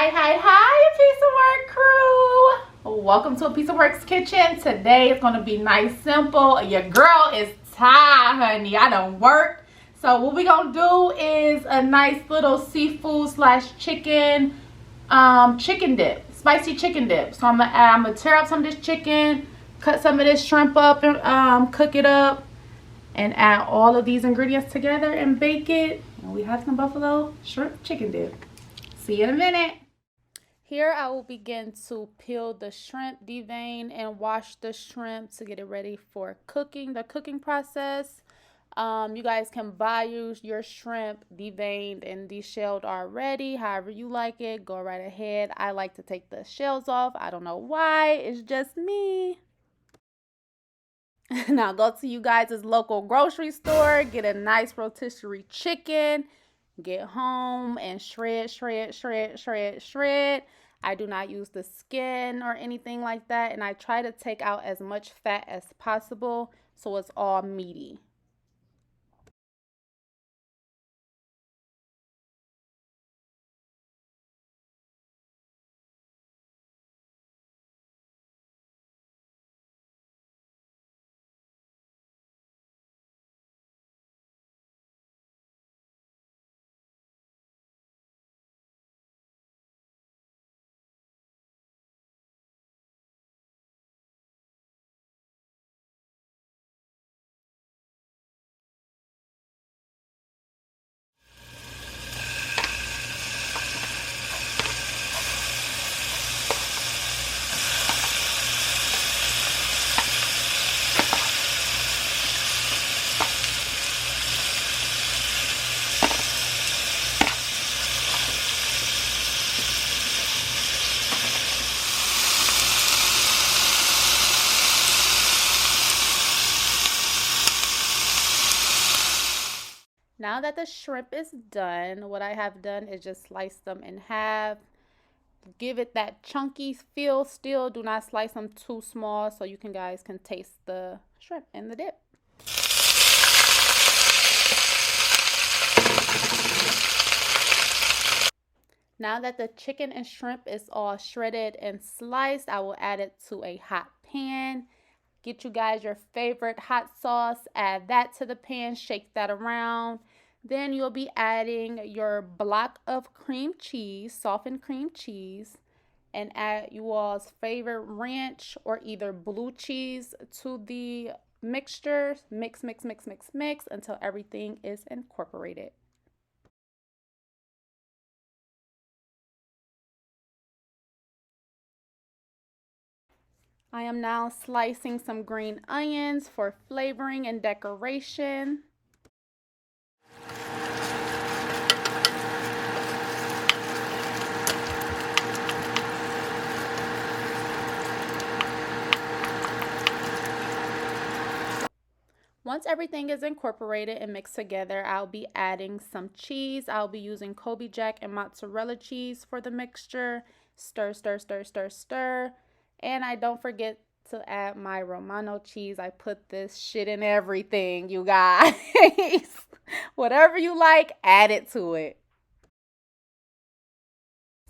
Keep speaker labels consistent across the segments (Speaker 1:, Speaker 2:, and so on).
Speaker 1: Hi, Piece of Work crew. Welcome to a Piece of Work's kitchen. Today it's going to be nice, simple. Your girl is tired, honey. I done worked. So what we going to do is a nice little seafood slash chicken chicken dip. Spicy chicken dip. So I'm gonna tear up some of this chicken, cut some of this shrimp up, and cook it up, and add all of these ingredients together and bake it. And we have some buffalo shrimp chicken dip. See you in a minute. Here I will begin to peel the shrimp, devein, and wash the shrimp to get it ready for cooking, the cooking process. You guys can buy your shrimp deveined and deshelled already, however you like it. Go right ahead. I like to take the shells off. I don't know why. It's just me. Now go to you guys' local grocery store, get a nice rotisserie chicken. Get home and shred. I do not use the skin or anything like that, and I try to take out as much fat as possible so it's all meaty. Now that the shrimp is done, what I have done is just slice them in half. Give it that chunky feel still. Do not slice them too small so you guys can taste the shrimp in the dip. Now that the chicken and shrimp is all shredded and sliced, I will add it to a hot pan. Get you guys your favorite hot sauce, add that to the pan, shake that around. Then you'll be adding your block of cream cheese, softened cream cheese, and add you all's favorite ranch or either blue cheese to the mixture. Mix until everything is incorporated. I am now slicing some green onions for flavoring and decoration. Once everything is incorporated and mixed together, I'll be adding some cheese. I'll be using Colby Jack and Mozzarella Cheese for the mixture. Stir. And I don't forget to add my Romano Cheese. I put this shit in everything, you guys. Whatever you like, add it to it.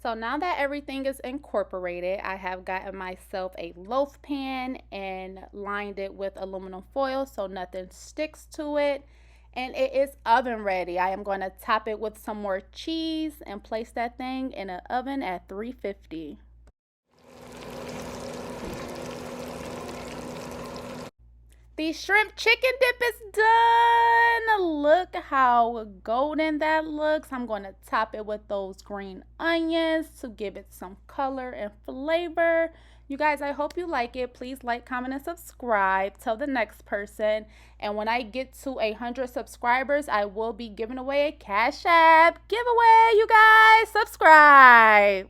Speaker 1: So now that everything is incorporated, I have gotten myself a loaf pan and lined it with aluminum foil so nothing sticks to it. And it is oven ready. I am going to top it with some more cheese and place that thing in an oven at 350. The shrimp chicken dip is done. Look how golden that looks. I'm going to top it with those green onions to give it some color and flavor. You guys, I hope you like it. Please like, comment, and subscribe. Tell the next person. And when I get to 100 subscribers, I will be giving away a Cash App giveaway. You guys, subscribe.